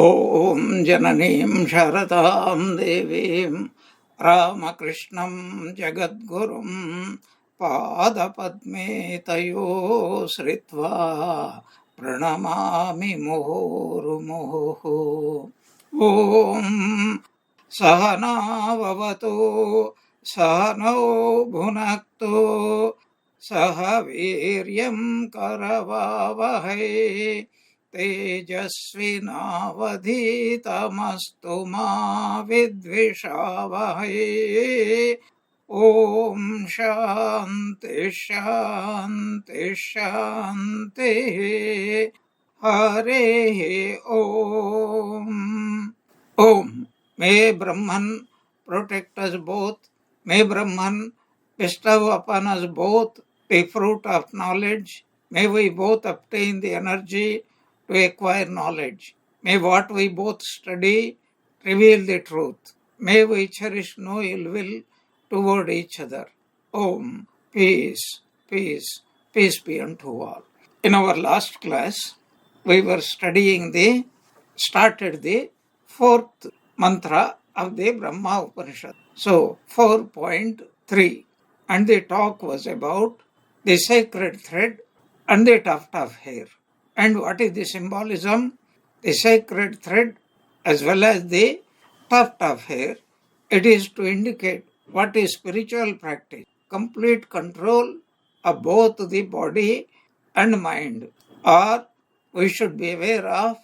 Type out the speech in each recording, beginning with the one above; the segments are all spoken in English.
ॐ जननीं शरदां देवीं रामकृष्णं जगद्गुरुं पादपद्मे तयो श्रित्वा प्रणमामि मुहुर्मुहुः। ॐ सहनाववतु सहनौ भुनक्तु सह वीर्यं करवावहै तेजस्विनावधीतमस्तु मा विद्विषावहै। ॐ शान्ति शान्ति शान्तिः। हरिः ॐ। May Brahman protect us both. May Brahman bestow upon us both the fruit of knowledge. May we both obtain the energy to acquire knowledge. May what we both study reveal the truth. May we cherish no ill will toward each other. Om. Peace, peace, peace be unto all. In our last class, we were started the fourth mantra of the Brahma Upanishad. So, 4.3. And the talk was about the sacred thread and the tuft of hair. And what is the symbolism? The sacred thread as well as the tuft of hair. It is to indicate what is spiritual practice. Complete control of both the body and mind. Or we should be aware of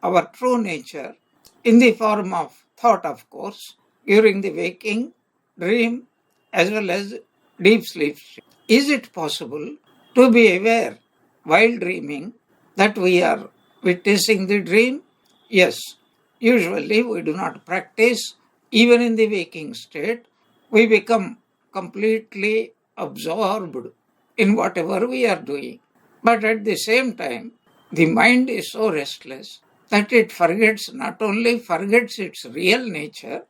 our true nature in the form of thought, of course, during the waking, dream, as well as deep sleep. Is it possible to be aware while dreaming that we are witnessing the dream? Yes. Usually we do not practice. Even in the waking state, we become completely absorbed in whatever we are doing. But at the same time, the mind is so restless that it not only forgets its real nature,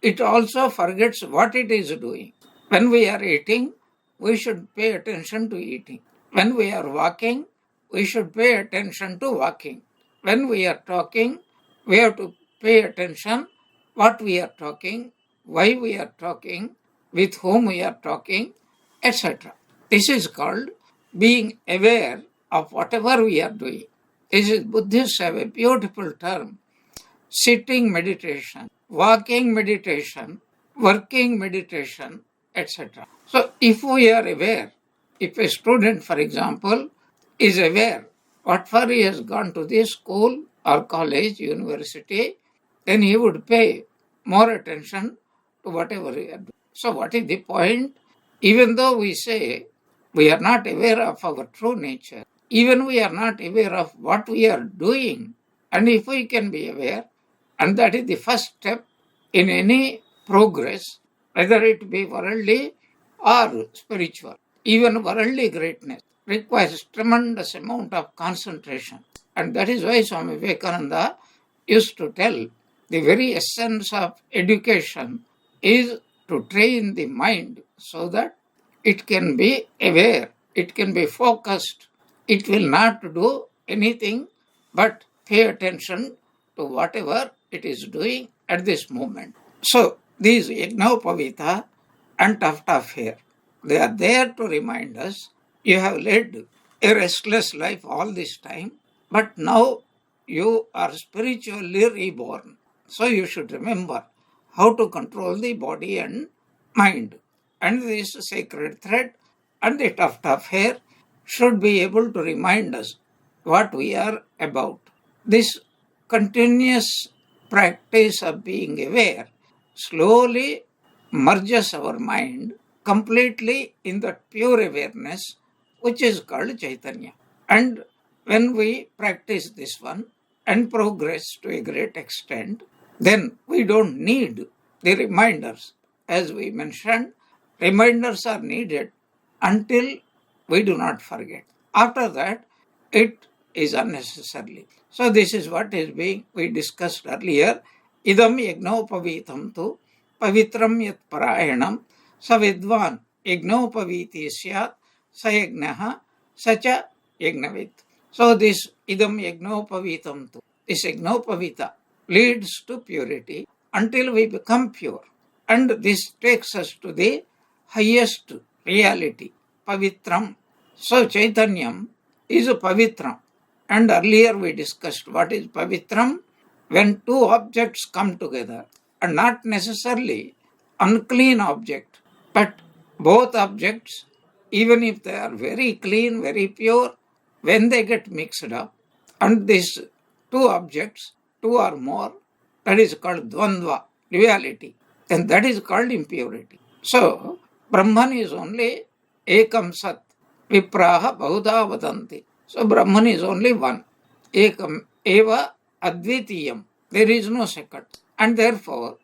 it also forgets what it is doing. When we are eating, we should pay attention to eating. When we are walking, we should pay attention to walking. When we are talking, we have to pay attention what we are talking, why we are talking, with whom we are talking, etc. This is called being aware of whatever we are doing. Buddhists have a beautiful term: sitting meditation, walking meditation, working meditation, etc. So if we are aware, if a student, for example, is aware what for he has gone to this school or college, university, then he would pay more attention to whatever he is doing. So what is the point? Even though we say we are not aware of our true nature, even we are not aware of what we are doing, and if we can be aware, and that is the first step in any progress, whether it be worldly or spiritual. Even worldly greatness requires tremendous amount of concentration. And that is why Swami Vivekananda used to tell the very essence of education is to train the mind so that it can be aware, it can be focused, it will not do anything but pay attention to whatever it is doing at this moment. So, these Yagnopavita and tuft of hair, they are there to remind us, you have led a restless life all this time, but now you are spiritually reborn. So you should remember how to control the body and mind. And this sacred thread and the tuft of hair should be able to remind us what we are about. This continuous practice of being aware slowly merges our mind completely in that pure awareness which is called Chaitanya. And when we practice this one and progress to a great extent, then we don't need the reminders. As we mentioned, reminders are needed until we do not forget. After that, it is unnecessarily. So this is what is being we discussed earlier. Idam yagnopavitam tu pavitram yat parayanam savidvan yagnopaviti syat sayagnaha sacha yagnavit. So this idam yagnopavitam tu, this yagnopavita, leads to purity until we become pure. And this takes us to the highest reality, Pavitram. So Chaitanyam is a Pavitram. And earlier we discussed what is Pavitram. When two objects come together, and not necessarily unclean object, but both objects, even if they are very clean, very pure, when they get mixed up, and these two objects, two or more, that is called dvandva, duality, then that is called impurity. So, Brahman is only ekam sat, vipraha bahudha vadanti. So, Brahman is only one, ekam eva advitiyam. There is no second. And therefore,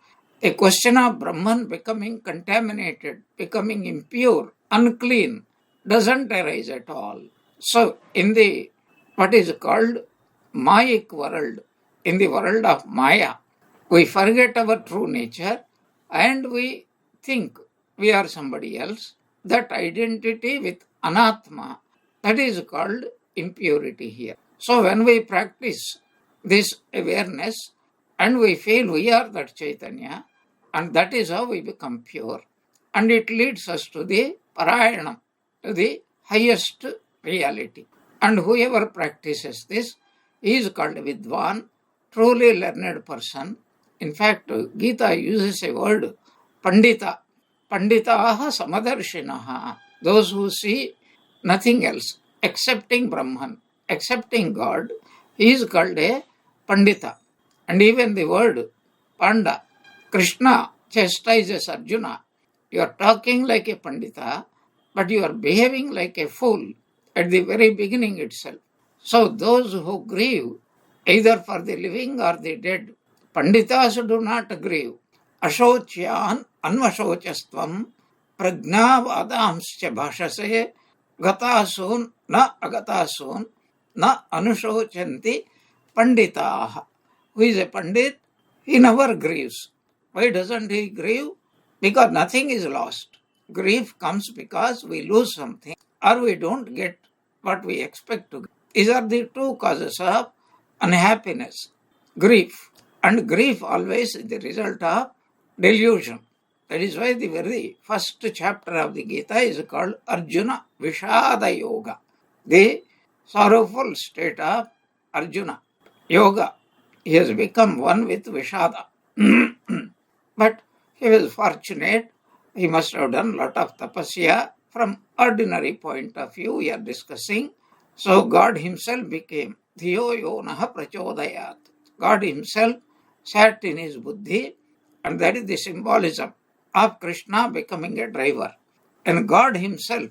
a question of Brahman becoming contaminated, becoming impure, unclean, doesn't arise at all. So, in the what is called Mayic world, in the world of Maya, we forget our true nature and we think we are somebody else. That identity with Anatma, that is called impurity here. So, when we practice this awareness and we feel we are that Chaitanya, and that is how we become pure, and it leads us to the Parayanam, to the highest reality. And whoever practices this is called Vidwan, truly learned person. In fact, Gita uses a word, Pandita. Panditaha Samadarshinaha. Those who see nothing else, excepting Brahman, excepting God, he is called a Pandita. And even the word Panda, Krishna chastises Arjuna. You are talking like a Pandita, but you are behaving like a fool at the very beginning itself. So those who grieve, either for the living or the dead, Panditas do not grieve. Ashocyan anvashocastvam prajnavadamscha bhashase gatasun na agatasun na anusochanti panditaha. Who is a Pandit? He never grieves. Why doesn't he grieve? Because nothing is lost. Grief comes because we lose something or we don't get what we expect to get. These are the two causes of unhappiness. Grief. And grief always is the result of delusion. That is why the very first chapter of the Gita is called Arjuna Vishada Yoga. The sorrowful state of Arjuna. Yoga. He has become one with Vishada. But he was fortunate. He must have done a lot of tapasya. From ordinary point of view, we are discussing. So God himself became Dhiyo Yonaha Prachodayat. God himself sat in his buddhi, and that is the symbolism of Krishna becoming a driver. And God himself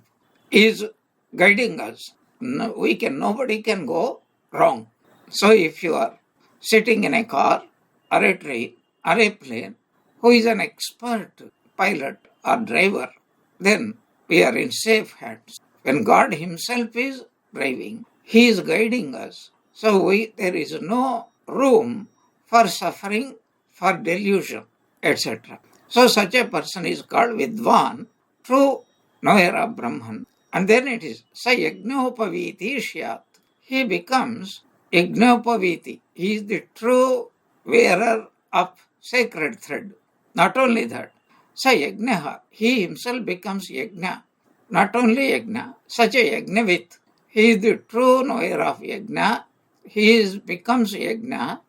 is guiding us. Nobody can go wrong. So if you are sitting in a car or a train or a plane, who is an expert pilot or driver, then we are in safe hands. When God himself is driving, he is guiding us. So there is no room for suffering, for delusion, etc. So such a person is called Vidwan, true knower of Brahman. And then it is Sa Yagnopaviti Shyat. He becomes Yagnopaviti. He is the true wearer of sacred thread. Not only that, Sa Yagnaha, he himself becomes Yagna. Not only Yagna, such a Yagnavit. He is the true knower of Yagna. He becomes Yagna,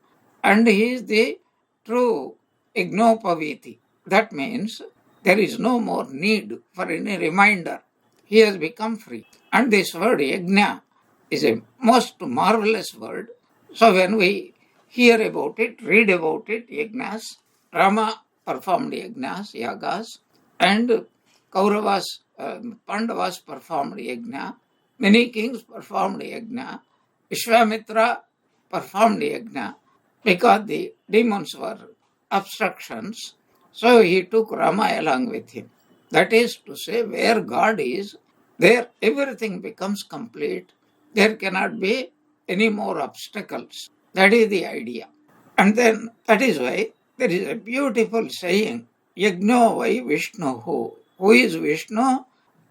and he is the true Yagnopaviti. That means there is no more need for any reminder. He has become free. And this word Yagna is a most marvelous word. So when we hear about it, read about it, Yagnas, Rama performed Yagnas, Yagas, and Kauravas, Pandavas performed Yagna, many kings performed Yagna, Vishwamitra performed Yagna, because the demons were obstructions. So he took Rama along with him. That is to say, where God is, there everything becomes complete. There cannot be any more obstacles. That is the idea. And then that is why there is a beautiful saying, Yagno vai Vishnuhu. Who is Vishnu?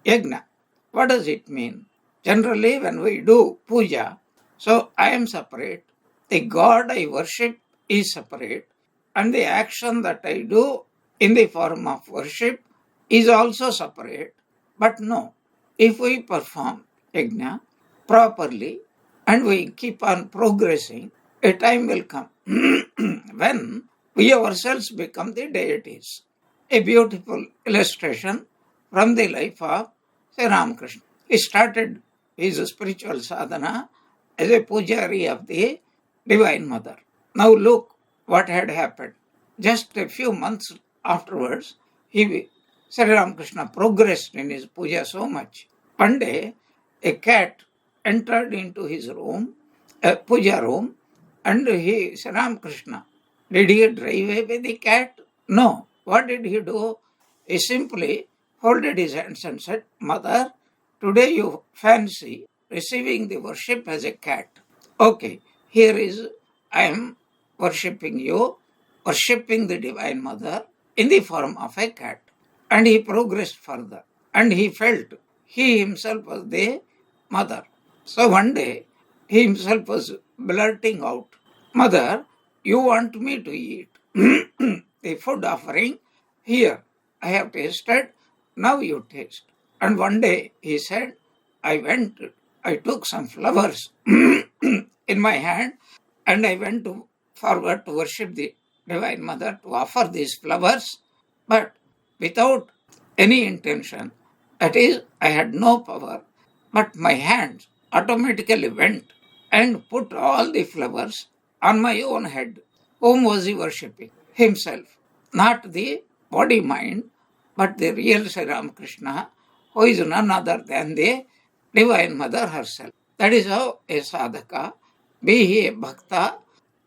Yagna. What does it mean? Generally when we do puja, so I am separate. The God I worship is separate, and the action that I do in the form of worship is also separate. But no, if we perform yajna properly and we keep on progressing, a time will come when we ourselves become the deities. A beautiful illustration from the life of Sri Ramakrishna. He started his spiritual sadhana as a pujari of the Divine Mother. Now look what had happened. Just a few months afterwards, Sri Ramakrishna progressed in his puja so much. One day, a cat entered into his room, a puja room, and Sri Ramakrishna, did he drive away the cat? No. What did he do? He simply folded his hands and said, Mother, today you fancy receiving the worship as a cat. Okay, here is, I am worshipping you, worshipping the Divine Mother in the form of a cat. And he progressed further. And he felt he himself was the mother. So one day, he himself was blurting out, Mother, you want me to eat the food offering? Here, I have tasted, now you taste. And one day, he said, I took some flowers in my hand, and I went forward to worship the Divine Mother, to offer these flowers, but without any intention. That is, I had no power, but my hands automatically went and put all the flowers on my own head. Whom was he worshipping? Himself. Not the body mind, but the real Sri Ramakrishna, who is none other than the Divine Mother herself. That is how a sadhaka, be he a bhakta,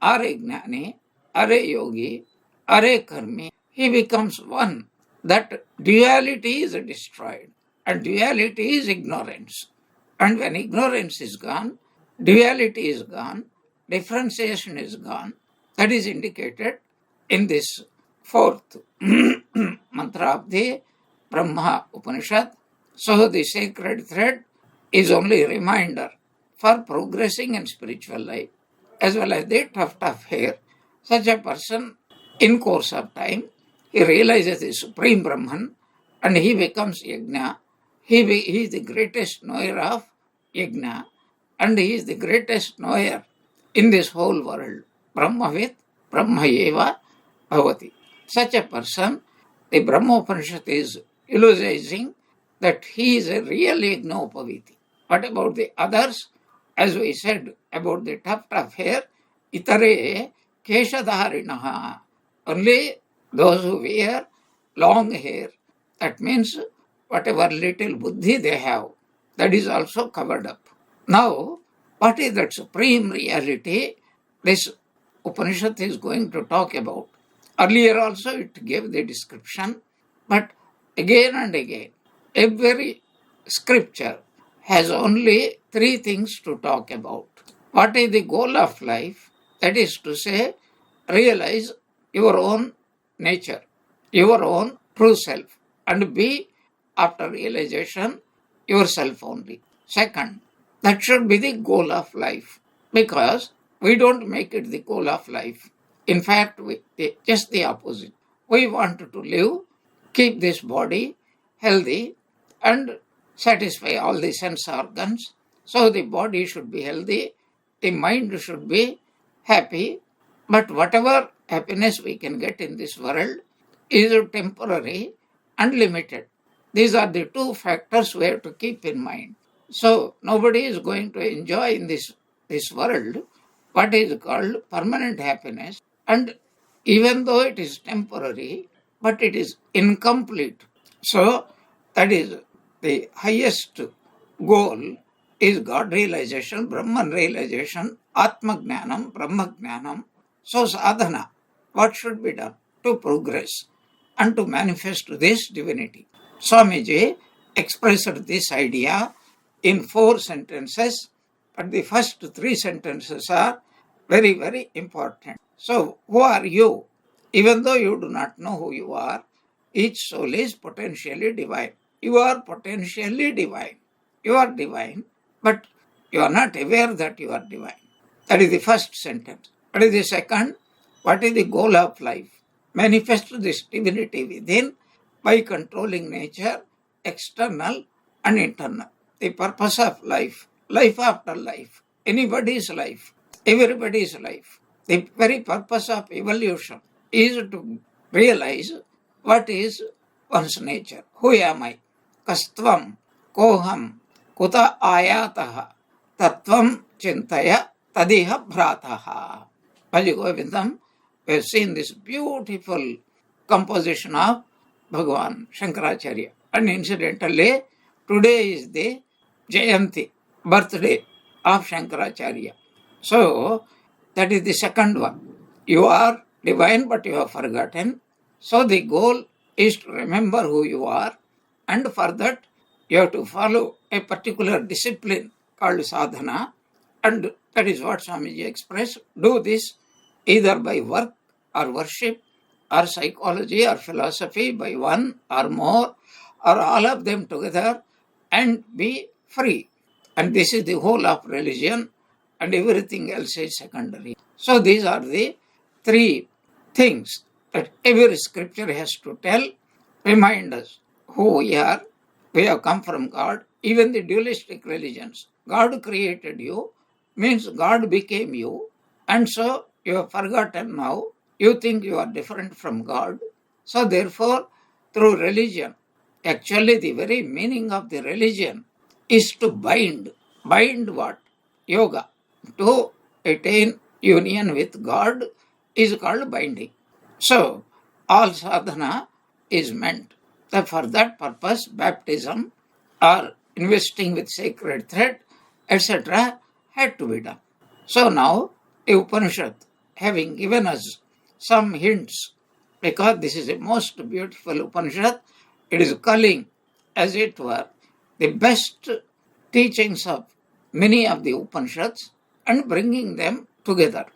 or a jnani, or a yogi, or a karmi, he becomes one. That duality is destroyed, and duality is ignorance. And when ignorance is gone, duality is gone, differentiation is gone. That is indicated in this fourth mantra of the Brahma Upanishad. So the sacred thread is only a reminder for progressing in spiritual life, as well as the tuft of hair. Such a person, in course of time, he realizes the Supreme Brahman, and he becomes yajna. He is the greatest knower of yajna, and he is the greatest knower in this whole world. Brahmavid, Brahmayeva Bhavati. Such a person, the Brahma Upanishad is eulogizing that he is a real yajnopaviti. What about the others? As we said about the tuft of hair, itare keshadharinaha. Only those who wear long hair, that means whatever little buddhi they have, that is also covered up. Now, what is that supreme reality this Upanishad is going to talk about? Earlier also it gave the description, but again and again, every scripture has only three things to talk about. What is the goal of life? That is to say, realize your own nature, your own true self, and be, after realization, yourself only. Second, that should be the goal of life, because we don't make it the goal of life. In fact, just the opposite. We want to live, keep this body healthy, and satisfy all the sense organs. So the body should be healthy, the mind should be happy, but whatever happiness we can get in this world is temporary and limited. These are the two factors we have to keep in mind. So nobody is going to enjoy in this world what is called permanent happiness, and even though it is temporary, but it is incomplete. So that is the highest goal is God realization, Brahman realization, Atma Jnanam, Brahma Jnanam. So sadhana, what should be done to progress and to manifest this divinity? Swamiji expressed this idea in 4 sentences, but the first 3 sentences are very, very important. So, who are you? Even though you do not know who you are, each soul is potentially divine. You are potentially divine. You are divine, but you are not aware that you are divine. That is the first sentence. What is the second? What is the goal of life? Manifest this divinity within by controlling nature, external and internal. The purpose of life, life after life, anybody's life, everybody's life. The very purpose of evolution is to realize what is one's nature. Who am I? Kastvam, koham, kuta ayataha, tattvam chintaya, tadiha bhrataha. Bhaji Govindam, we have seen this beautiful composition of Bhagavan Shankaracharya. And incidentally, today is the Jayanti, birthday of Shankaracharya. So, that is the second one. You are divine, but you have forgotten. So, the goal is to remember who you are, and for that, you have to follow a particular discipline called sadhana, and that is what Swamiji expressed. Do this either by work or worship or psychology or philosophy, by one or more or all of them together, and be free. And this is the whole of religion, and everything else is secondary. So these are the three things that every scripture has to tell, remind us who we are. We have come from God. Even the dualistic religions, God created you, means God became you, and so you have forgotten now. You think you are different from God. So therefore, through religion, actually the very meaning of the religion is to bind. Bind what? Yoga. To attain union with God is called binding. So, all sadhana is meant. For that purpose, baptism or investing with sacred thread, etc. had to be done. So now, the Upanishad, having given us some hints, because this is a most beautiful Upanishad, it is culling, as it were, the best teachings of many of the Upanishads and bringing them together.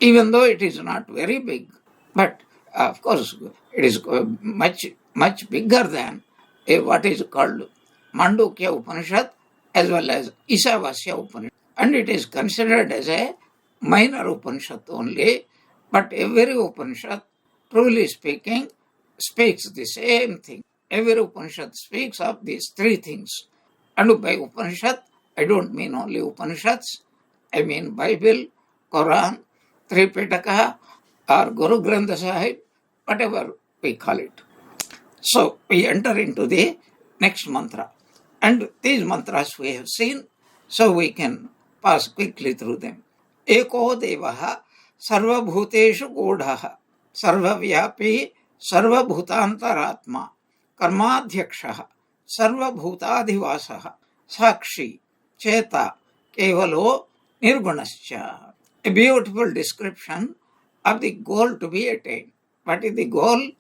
Even though it is not very big, but of course it is much bigger than what is called Mandukya Upanishad as well as Isavasya Upanishad. And it is considered as a minor Upanishad only, but every Upanishad, truly speaking, speaks the same thing. Every Upanishad speaks of these three things. And by Upanishad, I don't mean only Upanishads, I mean Bible, Quran, Tripitaka, or Guru Granth Sahib, whatever we call it. So we enter into the next mantra. And these mantras we have seen, so we can pass quickly through them. Eko Devaha Sarvabhuteshu Godhaha Sarvavyapi Sarvabhutantaratma Karmadhyakshaha Sarvabhutadhivasaha Sakshi Cheta Kevalo Nirgunascha. A beautiful description of the goal to be attained. What is the goal?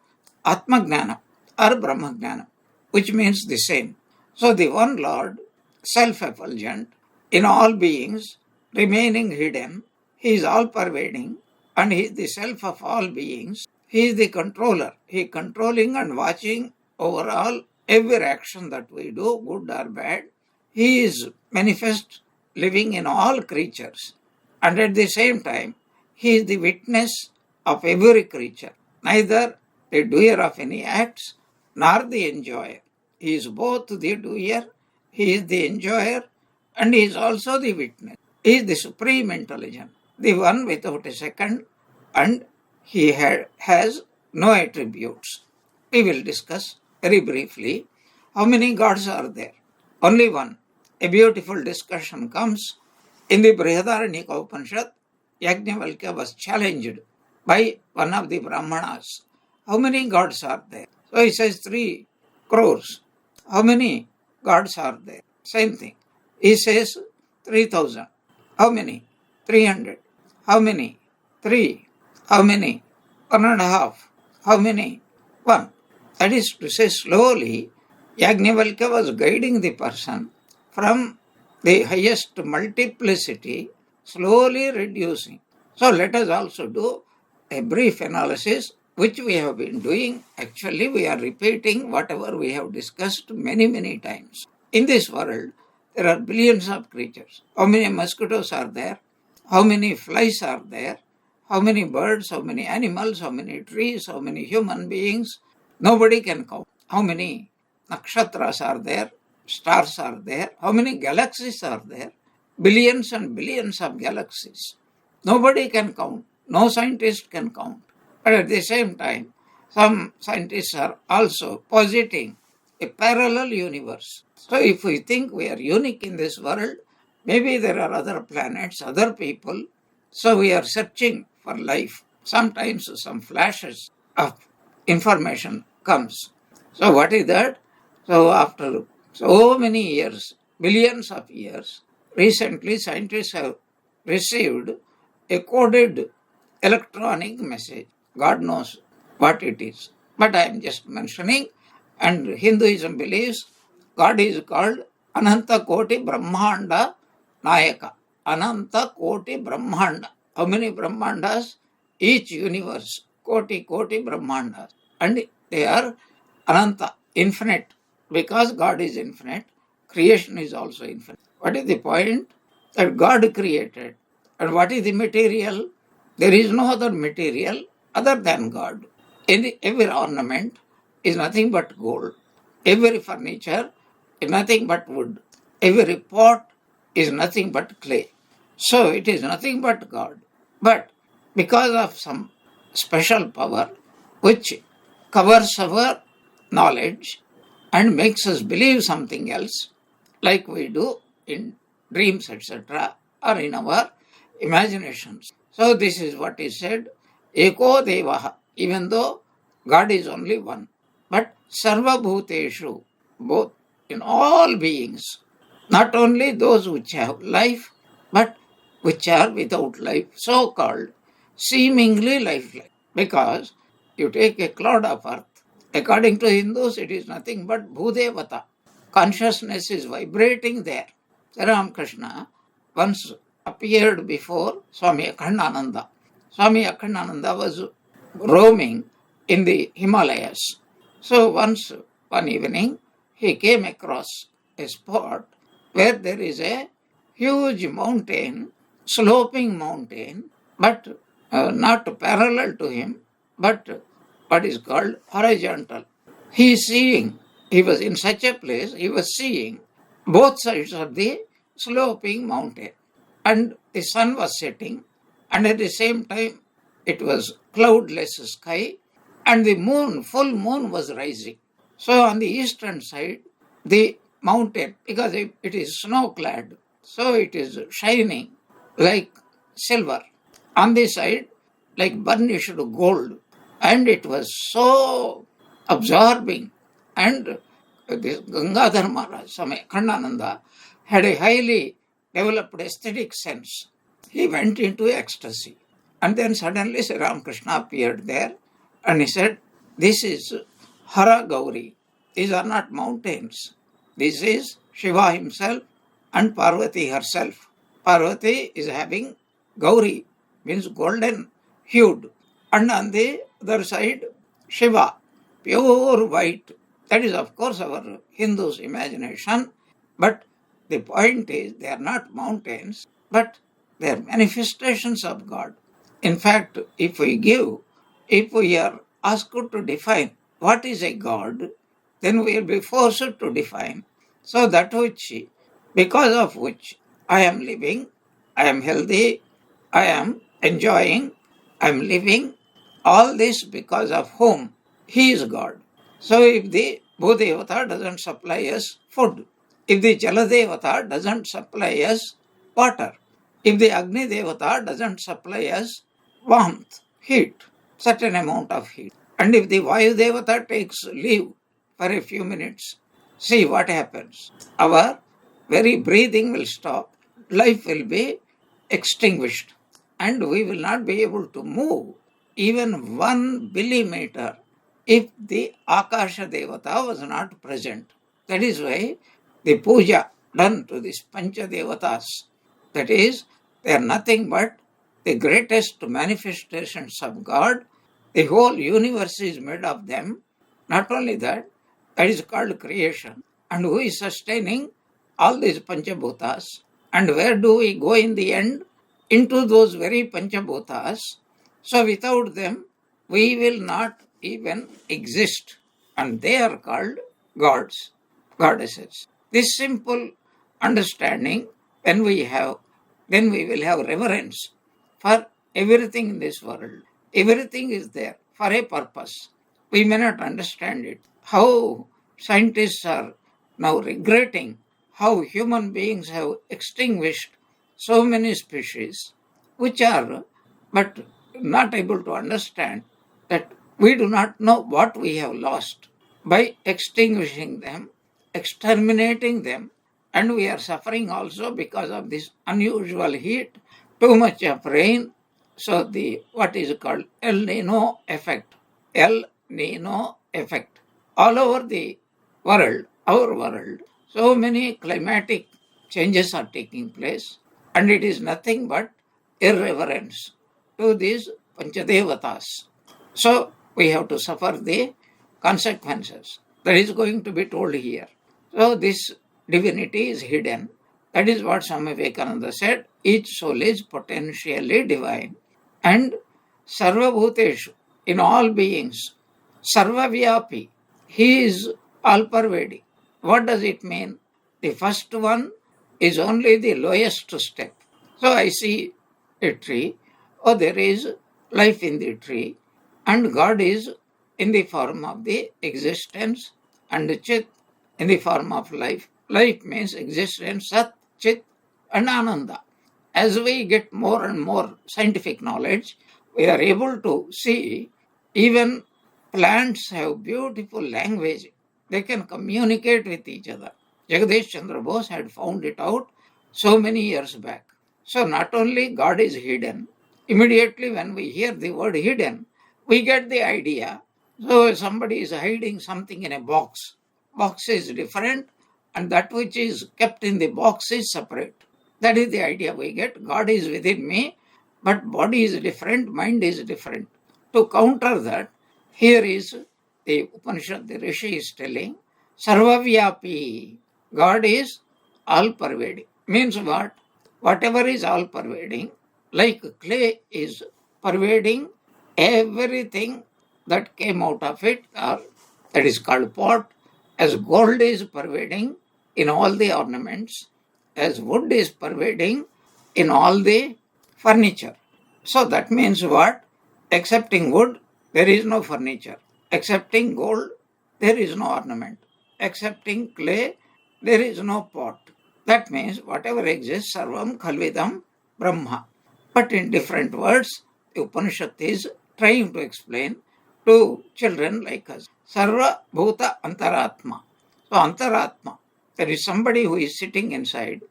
Atmagnana or Brahmagnana, which means the same. So the one Lord, self-effulgent, in all beings, remaining hidden, He is all-pervading, and He is the self of all beings. He is the controller. He is controlling and watching over all every action that we do, good or bad. He is manifest, living in all creatures. And at the same time, He is the witness of every creature, neither the doer of any acts nor the enjoyer. He is both the doer, He is the enjoyer, and He is also the witness. He is the supreme intelligence, the one without a second, and He has no attributes. We will discuss very briefly how many gods are there. Only one. A beautiful discussion comes in the Brihadaranyaka Upanishad. Yajnavalkya was challenged by one of the Brahmanas. How many gods are there? So he says 3 crores. How many gods are there? Same thing. He says 3,000. How many? 300. How many? 3. How many? 1.5. How many? 1. That is to say, slowly, Yajnavalkya was guiding the person from the highest multiplicity, slowly reducing. So let us also do a brief analysis, which we have been doing. Actually, we are repeating whatever we have discussed many times. In this world, there are billions of creatures. How many mosquitoes are there? How many flies are there? how many birds, how many animals, how many trees, how many human beings. Nobody can count. How many nakshatras are there, stars are there, how many galaxies are there, billions and billions of galaxies. Nobody can count. No scientist can count. But at the same time, some scientists are also positing a parallel universe. So if we think we are unique in this world, maybe there are other planets, other people. So we are searching for life. Sometimes some flashes of information comes. So what is that? So after so many years, billions of years, recently scientists have received a coded electronic message. God knows what it is. But I am just mentioning, and Hinduism believes God is called Ananta Koti Brahmanda Nayaka. Ananta Koti Brahmanda. How many Brahmandas? Each universe. Koti Brahmandas. And they are Ananta, infinite. Because God is infinite, creation is also infinite. What is the point? That God created. And what is the material? There is no other material other than God. Every ornament is nothing but gold. Every furniture is nothing but wood. Every pot is nothing but clay. So it is nothing but God. But because of some special power which covers our knowledge and makes us believe something else, like we do in dreams, etc., or in our imaginations. So this is what is said, Eko Devaha, even though God is only one. But Sarva Bhuteshu, both in all beings, not only those which have life, but which are without life, so called seemingly lifeless. Because you take a cloud of earth, according to Hindus, it is nothing but Bhudevata. Consciousness is vibrating there. Ramakrishna once appeared before Swami Akhandananda. Swami Akhandananda was roaming in the Himalayas. So once, one evening, he came across a spot where there is a huge mountain, sloping mountain, but not parallel to him, but what is called horizontal. He is seeing, he was in such a place, he was seeing both sides of the sloping mountain. And the sun was setting, and at the same time it was cloudless sky, and the moon, full moon was rising. So on the eastern side, the mountain, because it is snow-clad, so it is shining like silver. On this side, like burnished gold. And it was so absorbing. And this Gangadhar Maharaj, Swami Akhandananda, had a highly developed aesthetic sense. He went into ecstasy. And then suddenly Sri Ramakrishna appeared there, and he said, this is Hara Gauri. These are not mountains. This is Shiva himself and Parvati herself. Parvati is having Gauri, means golden hued. And on the other side, Shiva, pure white. That is, of course, our Hindus' imagination. But the point is, they are not mountains, but they are manifestations of God. In fact, if we are asked to define what is a God, then we will be forced to define. So that which, because of which I am living, I am healthy, I am enjoying, I am living, all this because of whom? He is God. So if the Bhudevata doesn't supply us food, if the Jaladevata doesn't supply us water, if the Agni Devata doesn't supply us warmth, heat, certain amount of heat, and if the Vayu Devata takes leave for a few minutes, see what happens. Our very breathing will stop, life will be extinguished, and we will not be able to move even 1 millimeter if the Akasha Devata was not present. That is why the puja done to these Pancha Devatas, that is, they are nothing but the greatest manifestations of God. The whole universe is made of them. Not only that, that is called creation. And who is sustaining all these Panchabhutas? And where do we go in the end? Into those very Panchabhutas. So without them, we will not even exist. And they are called gods, goddesses. This simple understanding, when we have, then we will have reverence for everything in this world. Everything is there for a purpose. We may not understand it. How scientists are now regretting how human beings have extinguished so many species, which are but not able to understand that we do not know what we have lost by extinguishing them, exterminating them, and we are suffering also because of this unusual heat, too much of rain. So the what is called El Nino effect, El Nino effect, all over the world, our world, so many climatic changes are taking place, and it is nothing but irreverence to these Panchadevatas. So we have to suffer the consequences. That is going to be told here. So this divinity is hidden. That is what Swami Vivekananda said. Each soul is potentially divine. And Sarva Bhuteshu, in all beings, Sarva Vyapi, he is all pervading. What does it mean? The first one is only the lowest step. So I see a tree, or there is life in the tree, and God is in the form of the existence, and Chit in the form of life. Life means existence, Sat, Chit, and Ananda. As we get more and more scientific knowledge, we are able to see even plants have beautiful language. They can communicate with each other. Jagadish Chandra Bose had found it out so many years back. So not only God is hidden, immediately when we hear the word hidden, we get the idea. So somebody is hiding something in a box. Box is different, and that which is kept in the box is separate. That is the idea we get. God is within me, but body is different, mind is different. To counter that, here is the Upanishad, the Rishi is telling, Sarvavyapi, God is all-pervading. Means what? Whatever is all-pervading, like clay is pervading everything that came out of it, or that is called pot, as gold is pervading in all the ornaments, as wood is pervading in all the furniture. So that means what? Excepting wood, there is no furniture. Excepting gold, there is no ornament. Excepting clay, there is no pot. That means whatever exists, sarvam khalvidam brahma. But in different words, the Upanishad is trying to explain to children like us. Sarva bhuta antaratma. So antaratma, there is somebody who is sitting inside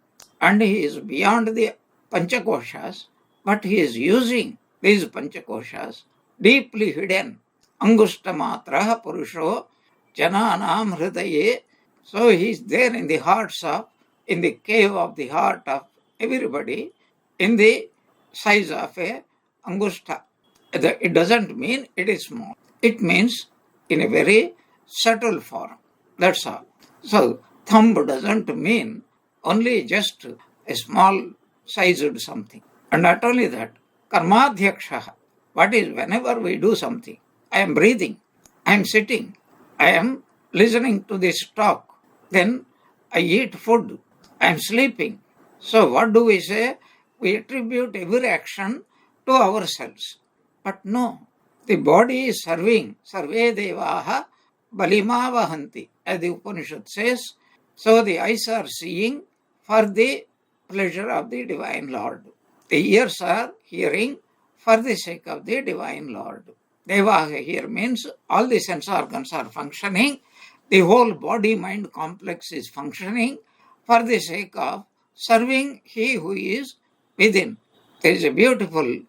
and he is beyond the panchakoshas, but he is using these panchakoshas, deeply hidden. Angushtamatra purusho jananam hridaye. So he is there in the hearts of, in the cave of the heart of everybody, in the size of a angushta. It doesn't mean it is small. It means in a very subtle form. That's all. So thumb doesn't mean only just a small sized something. And not only that, karmadhyaksha. What is whenever we do something? I am breathing, I am sitting, I am listening to this talk, then I eat food, I am sleeping. So what do we say? We attribute every action to ourselves. But no, the body is serving. Sarve devaha balimavahanti, as the Upanishad says. So the eyes are seeing for the pleasure of the Divine Lord. The ears are hearing for the sake of the Divine Lord. Devaha here means all the sense organs are functioning. The whole body-mind complex is functioning for the sake of serving He who is within. There is a beautiful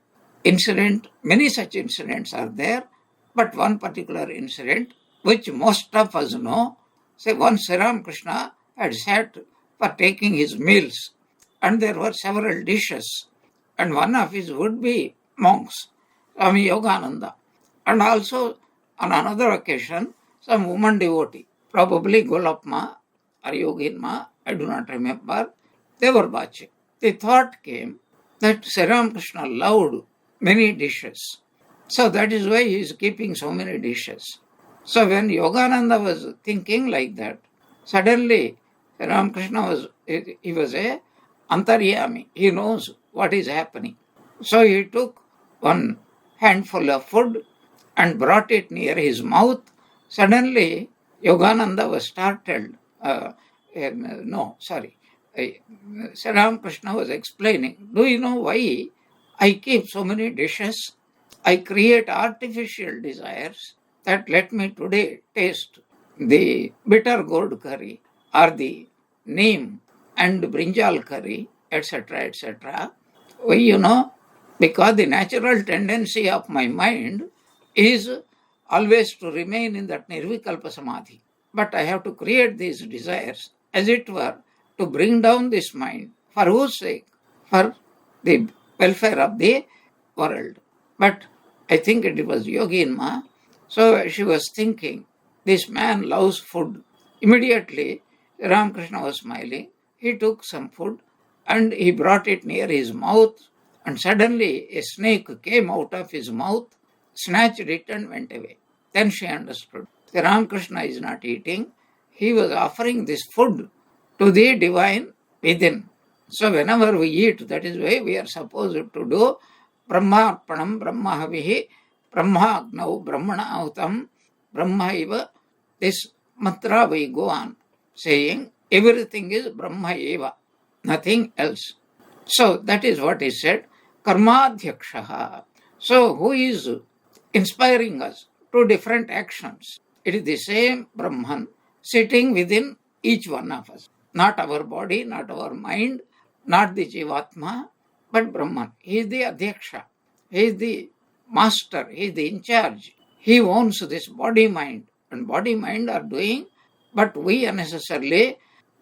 incident, many such incidents are there, but one particular incident which most of us know. Say once Sri Ramakrishna had sat for taking his meals, and there were several dishes, and one of his would-be monks, Swami Yogananda, and also on another occasion some woman devotee, probably Golapma or Yoginma, I do not remember, they were watching. The thought came that Sri Ramakrishna loved many dishes, So that is why he is keeping so many dishes. So when Yogananda was thinking like that, suddenly Ramakrishna he was a antaryami. He knows what is happening. So he took one handful of food and brought it near his mouth. Suddenly Yogananda was startled. Sri Ramakrishna was explaining, do you know why I keep so many dishes? I create artificial desires that let me today taste the bitter gourd curry or the neem and brinjal curry, etc., etc. Why, because the natural tendency of my mind is always to remain in that nirvikalpa samadhi. But I have to create these desires, as it were, to bring down this mind. For whose sake? For the welfare of the world. But I think it was Yoginma. So she was thinking, this man loves food. Immediately, Ramakrishna was smiling. He took some food and he brought it near his mouth, and suddenly a snake came out of his mouth, snatched it and went away. Then she understood. Ramakrishna is not eating. He was offering this food to the divine within. So whenever we eat, that is why we are supposed to do Brahmarpanam, Brahmahavihi, Brahmagnau, Brahmanautam, Brahmaiva. This mantra we go on saying everything is Brahmaiva, nothing else. So that is what is said, Karmadhyakshaha. So who is inspiring us to different actions? It is the same Brahman sitting within each one of us. Not our body, not our mind, not the Jivatma, but Brahman. He is the Adhyaksha. He is the master. He is the in charge. He owns this body, mind. And body, mind are doing, but we unnecessarily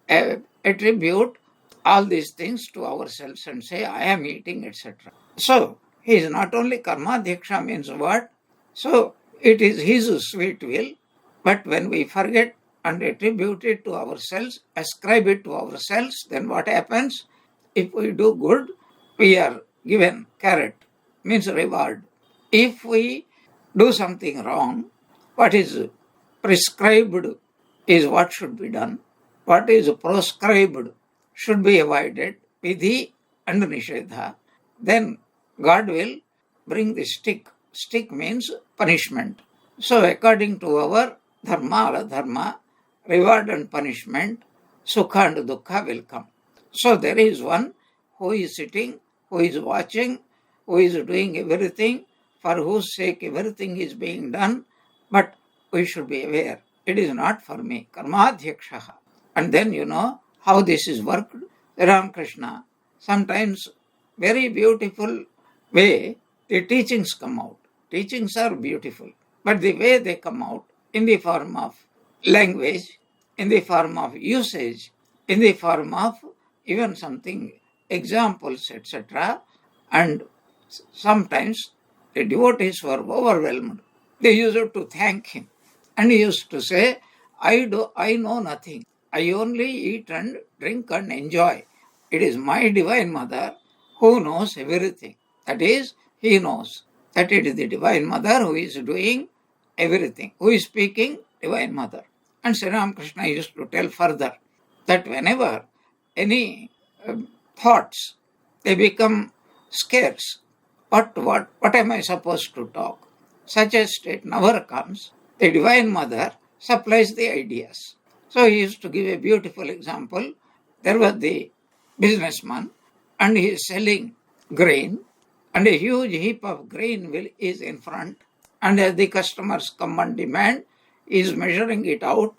attribute all these things to ourselves and say, I am eating, etc. So, he is not only Karmadhyaksha means what? So, it is his sweet will, but when we forget and attribute it to ourselves, ascribe it to ourselves, then what happens? If we do good, we are given carrot, means reward. If we do something wrong, what is prescribed is what should be done. What is proscribed should be avoided, vidhi and nishedha. Then God will bring the stick. Stick means punishment. So according to our dharma or adharma, reward and punishment, sukha and dukkha will come. So there is one who is sitting, who is watching, who is doing everything, for whose sake everything is being done, but we should be aware, it is not for me. Karmadhyakshaha. And then you know how this is worked. Ramakrishna, sometimes very beautiful way the teachings come out. Teachings are beautiful, but the way they come out in the form of language, in the form of usage, in the form of even something, examples, etc. And sometimes the devotees were overwhelmed. They used to thank him. And he used to say, I know nothing. I only eat and drink and enjoy. It is my Divine Mother who knows everything. That is, he knows that it is the Divine Mother who is doing everything. Who is speaking? Divine Mother. And Sri Ramakrishna used to tell further that whenever any thoughts, they become scarce. What am I supposed to talk? Such a state never comes. The Divine Mother supplies the ideas. So he used to give a beautiful example. There was the businessman and he is selling grain, and a huge heap of grain is in front, and as the customers come and demand, he is measuring it out,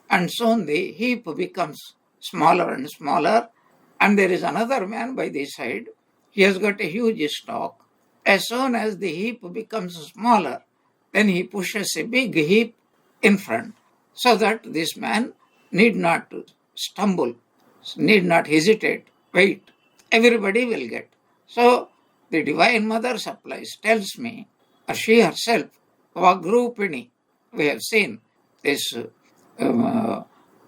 and soon the heap becomes smaller and smaller, and there is another man by the side. He has got a huge stock. As soon as the heap becomes smaller, then he pushes a big heap in front, so that this man need not stumble, need not hesitate, wait. Everybody will get. So the Divine Mother supplies, tells me, or she herself, Vagrupini, we have seen this,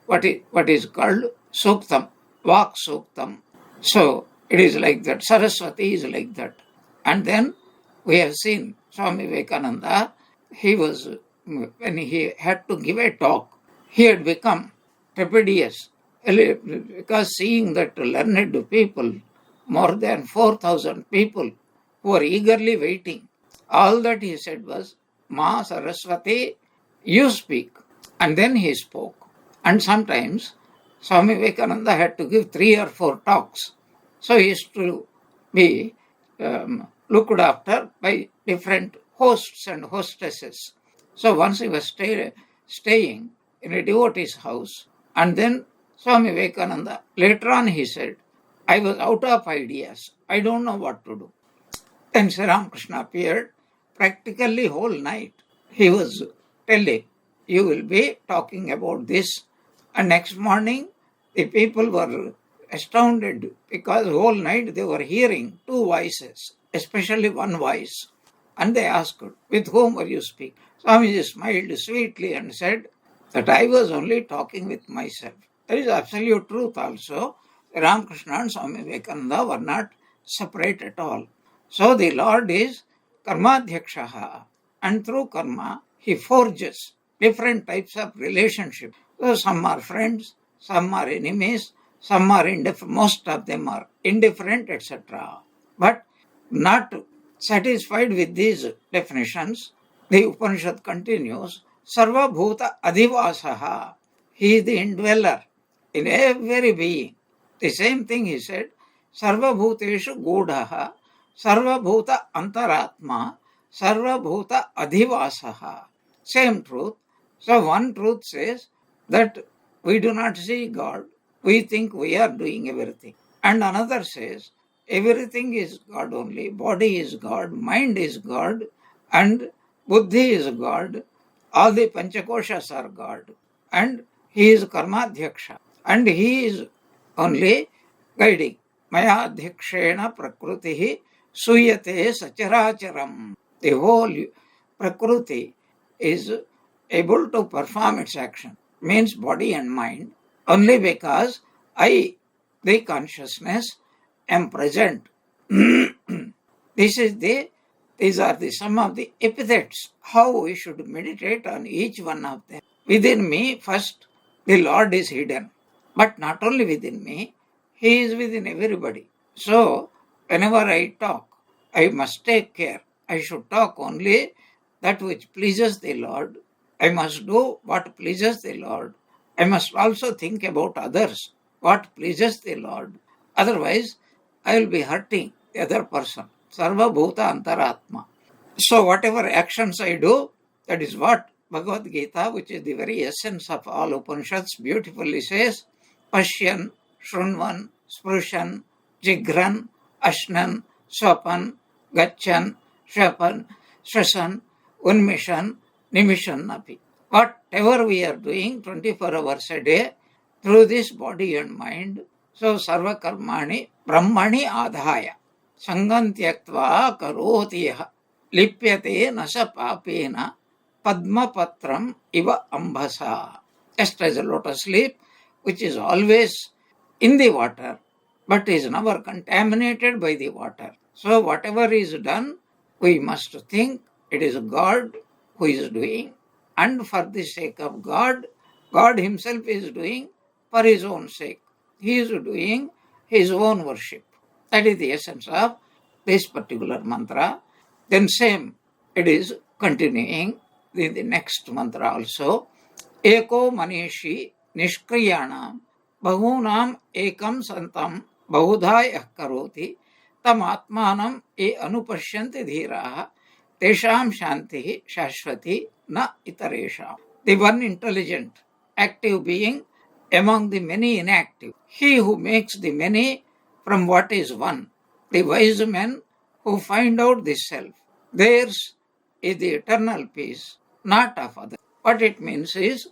what is called Suktam, Vak Suktam. So it is like that. Saraswati is like that. And then We have seen Swami Vivekananda, when he had to give a talk, he had become trepidatious because seeing that learned people, more than 4,000 people who were eagerly waiting, all that he said was, Ma Saraswati, you speak. And then he spoke. And sometimes Swami Vivekananda had to give 3 or 4 talks. So he used to be looked after by different hosts and hostesses. So once he was staying in a devotee's house, and then Swami Vivekananda, later on he said, I was out of ideas. I don't know what to do. Then Sri Ramakrishna appeared. Practically whole night he was telling, you will be talking about this. And next morning the people were astounded because whole night they were hearing 2 voices, especially one voice. And they asked, with whom were you speaking? Swamiji smiled sweetly and said that I was only talking with myself. There is absolute truth also. Ramakrishna and Swami Vivekananda were not separate at all. So the Lord is Karmadhyakshaha, and through karma he forges different types of relationship. So some are friends, some are enemies, some are indifferent, most of them are indifferent, etc. But not satisfied with these definitions, the Upanishad continues, Sarva Bhuta Adhivasaha. He is the indweller in every being. The same thing he said, Sarva Bhuteshu Godhaha, Sarva Bhuta Antaratma, Sarva Bhuta Adhivasaha. Same truth. So one truth says that we do not see God, we think we are doing everything. And another says, everything is God only, body is God, mind is God, and buddhi is God, all the panchakoshas are God, and he is Karmadhyaksha, and he is only guiding. Maya adhyakshena prakrutihi suyate sacharacharam. The whole prakriti is able to perform its action, means body and mind, only because I, the consciousness, am present. These are some of the epithets, how we should meditate on each one of them. Within me, first, the Lord is hidden. But not only within me, he is within everybody. So, whenever I talk, I must take care. I should talk only that which pleases the Lord. I must do what pleases the Lord. I must also think about others, what pleases the Lord. Otherwise, I will be hurting the other person. Sarva Bhuta Antaratma. So whatever actions I do, that is what Bhagavad Gita, which is the very essence of all Upanishads, beautifully says, Pashyan, Shrunvan, Sprushan, Jigran, Ashnan, Swapan, Gachan, Shapan, Shasan, Unmishan, Nimishan Napi. Whatever we are doing 24 hours a day, through this body and mind, so Sarva Karmani Brahmani Adhaya Sangam Tyaktva Karoti Yaha Lipyate Nasa Papena Padma Patram Iva Ambhasa. Just as a lotus leaf, which is always in the water, but is never contaminated by the water. So whatever is done, we must think it is God who is doing, and for the sake of God, God himself is doing for his own sake. He is doing his own worship. That is the essence of this particular mantra. Then same, it is continuing in the next mantra also. Eko manishi nishkriyanam bahunam ekam santam bahudha karoti tam atmanam e anupashyanti dhiraha tesham shanti shashvati na itaresha. The one intelligent, active being among the many inactive. He who makes the many from what is one. The wise men who find out the self. Theirs is the eternal peace, not of others. What it means is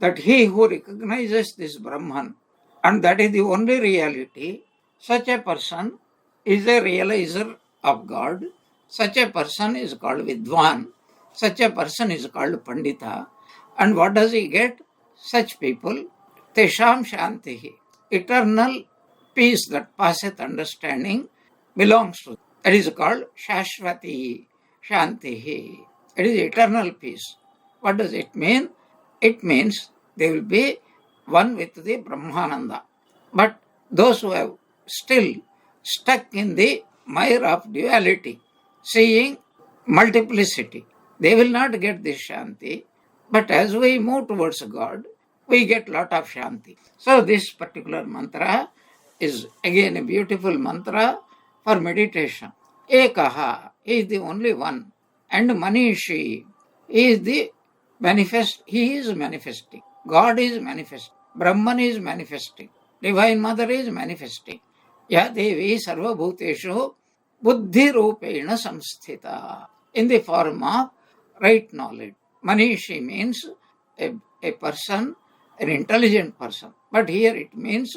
that he who recognizes this Brahman, and that is the only reality, such a person is a realizer of God. Such a person is called Vidwan. Such a person is called Pandita. And what does he get? Such people, Tesham Shantihi, eternal peace that passeth understanding, belongs to. That is called Shashvati. Shantihi. It is eternal peace. What does it mean? It means they will be one with the Brahmananda. But those who have still stuck in the mire of duality, seeing multiplicity, they will not get this Shanti. But as we move towards God, we get lot of Shanti. So this particular mantra is again a beautiful mantra for meditation. Ekaha is the only one. And Manishi is the he is manifesting. God is manifesting. Brahman is manifesting. Divine Mother is manifesting. Ya Devi Sarva Bhuteshu Buddhi Rupena Samsthita. In the form of right knowledge. Manishi means a person, an intelligent person. But here it means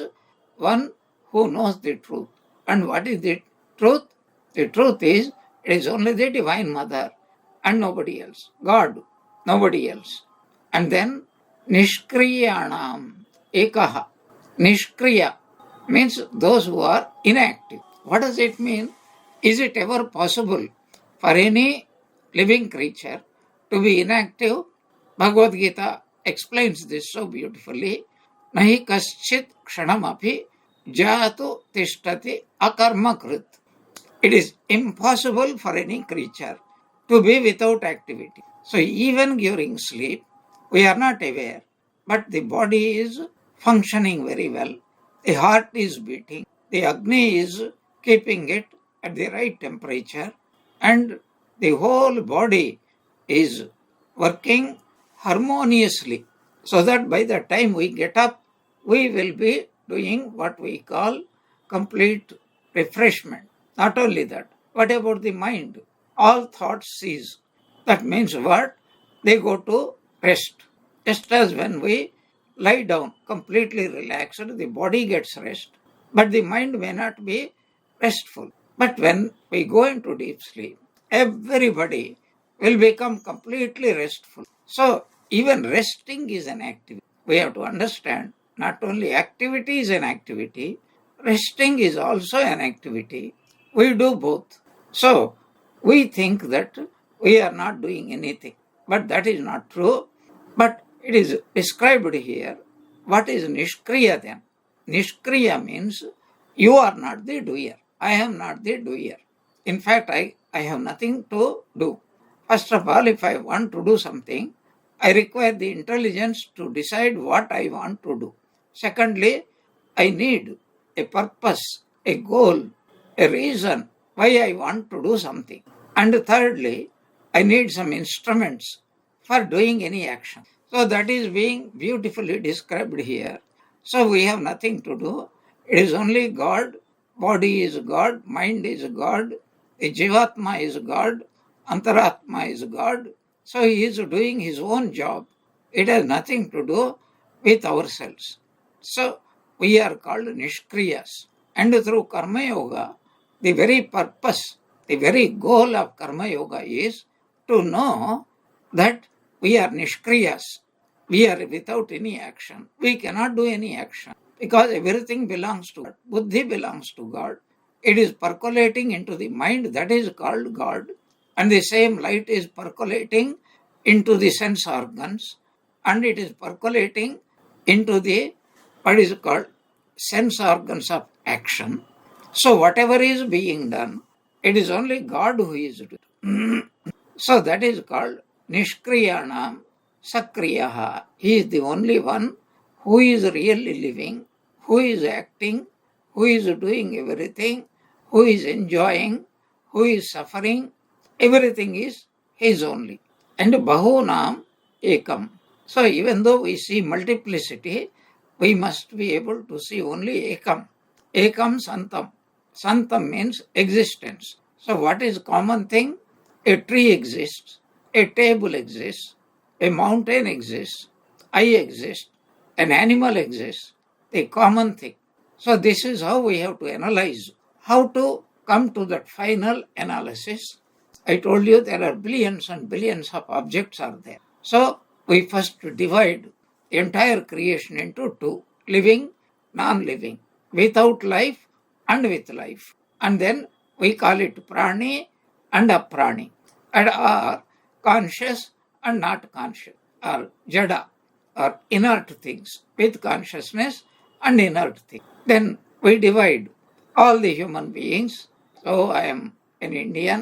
one who knows the truth. And what is the truth? The truth is, it is only the Divine Mother and nobody else. God, nobody else. And then, Nishkriyanam Ekaha. Nishkriya means those who are inactive. What does it mean? Is it ever possible for any living creature to be inactive? Bhagavad Gita explains this so beautifully. Nahi kaschit kshanamapi jatu tishtati akarmakrit. It is impossible for any creature to be without activity. So even during sleep, we are not aware, but the body is functioning very well. The heart is beating. The Agni is keeping it at the right temperature, and the whole body is working harmoniously, so that by the time we get up, we will be doing what we call complete refreshment. Not only that, what about the mind? All thoughts cease. That means what? They go to rest. Just as when we lie down completely relaxed, the body gets rest, but the mind may not be restful. But when we go into deep sleep, everybody will become completely restful. So even resting is an activity. We have to understand not only activity is an activity, resting is also an activity. We do both. So we think that we are not doing anything, but that is not true. But it is described here. What is Nishkriya then? Nishkriya means you are not the doer. I am not the doer. In fact, I have nothing to do. First of all, if I want to do something, I require the intelligence to decide what I want to do. Secondly, I need a purpose, a goal, a reason why I want to do something. And thirdly, I need some instruments for doing any action. So that is being beautifully described here. So we have nothing to do. It is only God. Body is God. Mind is God. The Jivatma is God. Antaratma is God. So he is doing his own job. It has nothing to do with ourselves. So we are called Nishkriyas. And through Karma Yoga, the very purpose, the very goal of Karma Yoga is to know that we are Nishkriyas. We are without any action. We cannot do any action because everything belongs to God. Buddhi belongs to God. It is percolating into the mind, that is called God. And the same light is percolating into the sense organs, and it is percolating into the what is called sense organs of action. So whatever is being done, it is only God who is doing. So that is called Nishkriyanam Sakriyaha. He is the only one who is really living, who is acting, who is doing everything, who is enjoying, who is suffering. Everything is his only. And Bahunam Ekam. So even though we see multiplicity, we must be able to see only Ekam. Ekam Santam. Santam means existence. So what is common thing? A tree exists, a table exists, a mountain exists, I exist, an animal exists, a common thing. So this is how we have to analyze. How to come to that final analysis? I told you there are billions and billions of objects are there. So we first divide the entire creation into two, living, non-living, without life and with life. And then we call it prani and aprani. and are conscious and not conscious, or jada, or inert things, with consciousness and inert things. Then we divide all the human beings. So I am an Indian,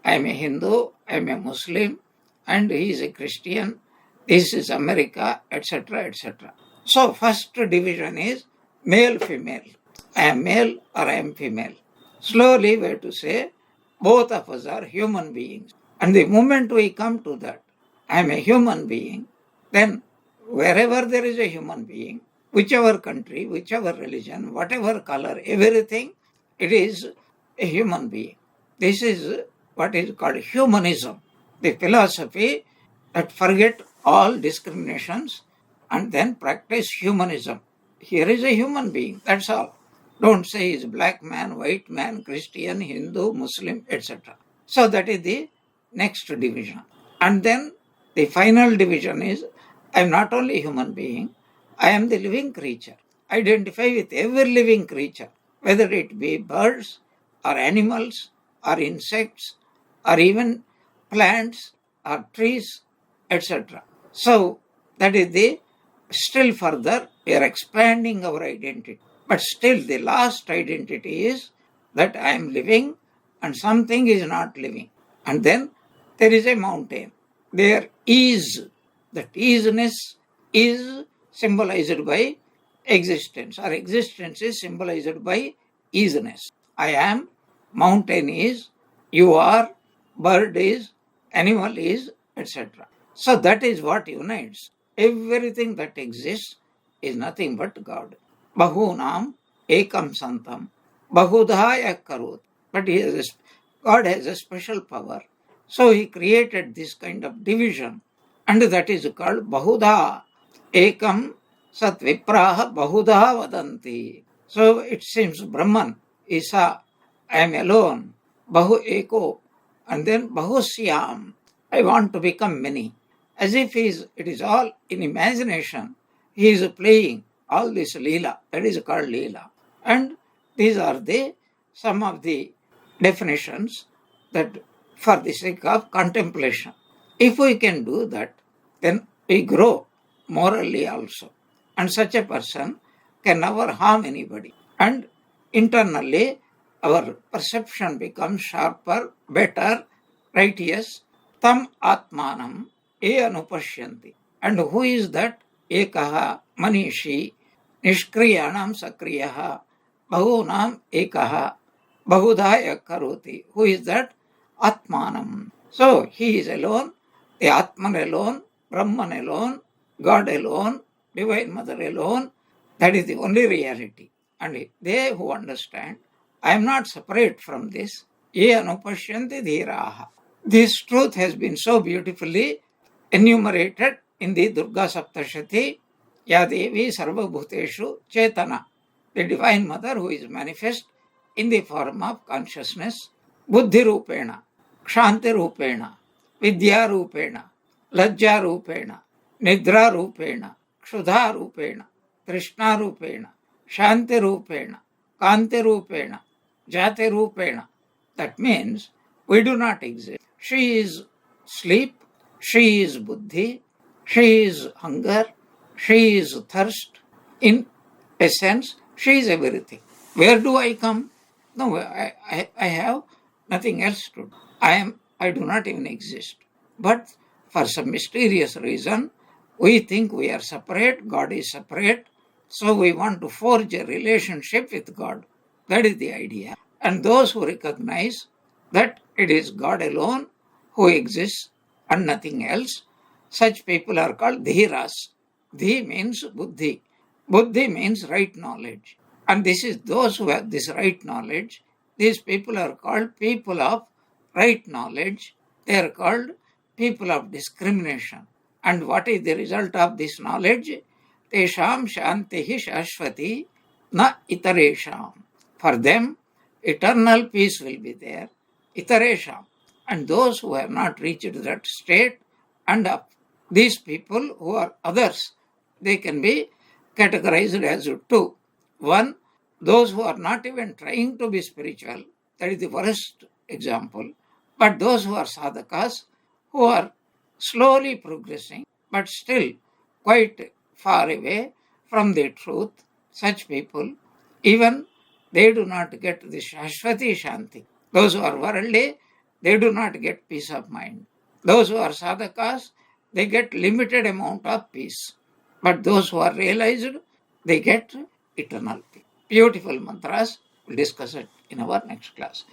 I am a Hindu, I am a Muslim, and he is a Christian, this is America, etc., etc. So first division is male, female. I am male or I am female. Slowly we have to say both of us are human beings. And the moment we come to that, I am a human being, then wherever there is a human being, whichever country, whichever religion, whatever color, everything, it is a human being. This is what is called humanism, the philosophy that forget all discriminations and then practice humanism. Here is a human being, that's all. Don't say he's black man, white man, Christian, Hindu, Muslim, etc. So that is the next division. And then the final division is, I am not only a human being, I am the living creature. Identify with every living creature, whether it be birds or animals or insects or even plants or trees, etc. So that is the still further we are expanding our identity. But still the last identity is that I am living and something is not living. And then there is a mountain. There is, that isness is symbolized by existence, or existence is symbolized by isness. I am, mountain is, you are, bird is, animal is, etc. So that is what unites. Everything that exists is nothing but God. Bahunam ekam santam bahudhaya karot. But God has a special power. So he created this kind of division, and that is called bahudha. Ekam sat vipraha bahudha vadanti. So it seems Brahman, Isa, I am alone, bahu eko, and then bahusyam, I want to become many. As if it is all in imagination. He is playing all this leela, that is called leela. And these are some of the definitions that for the sake of contemplation. If we can do that, then we grow morally also. And such a person can never harm anybody. And internally, our perception becomes sharper, better, righteous. Tam atmanam e anupashyanti. And who is that? Ekaha manishi nishkriyanam sakriyaha bahunam ekaha bahudhaya karoti. Who is that? Atmanam. So he is alone, the Atman alone, Brahman alone, God alone, Divine Mother alone. That is the only reality. And they who understand, I am not separate from this. Ye anupashyanti dhiraha. This truth has been so beautifully enumerated in the Durga Saptashati, Ya Devi Sarva Bhuteshu Chetana, the Divine Mother who is manifest in the form of consciousness, Buddhi Rupena, Kshanti Rupena, Vidya Rupena, Lajja Rupena, Nidra Rupena, Ksudha Rupena, Trishna Rupena, Shanti Rupena, Kanti Rupena, Jati Rupena. That means we do not exist. She is sleep, she is buddhi, she is hunger, she is thirst. In essence, she is everything. Where do I come? No, I have nothing else to do. I do not even exist. But for some mysterious reason, we think we are separate, God is separate, so we want to forge a relationship with God. That is the idea. And those who recognize that it is God alone who exists and nothing else, such people are called dhiras. Dhi means buddhi. Buddhi means right knowledge. And this is those who have this right knowledge. These people are called people of right knowledge. They are called people of discrimination. And what is the result of this knowledge? Tesham shantihi shashvati na itaresham. For them, eternal peace will be there. Itaresham. And those who have not reached that state, and of these people who are others, they can be categorized as two. One, those who are not even trying to be spiritual, that is the worst example. But those who are sadhakas, who are slowly progressing, but still quite far away from the truth, such people, even they do not get the Shashwati Shanti. Those who are worldly, they do not get peace of mind. Those who are sadhakas, they get limited amount of peace. But those who are realized, they get eternal peace. Beautiful mantras. We'll discuss it in our next class.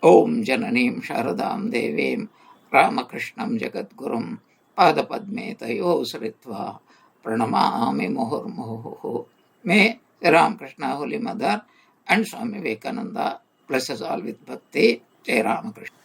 Om Jananim Sharadam Devim Ramakrishnam Jagadgurum Padapadme Tayo Saritva Pranamami Muhurmuhu. May Ramakrishna Holy Mother and Swami Vivekananda bless us all with bhakti. Jai Ramakrishna.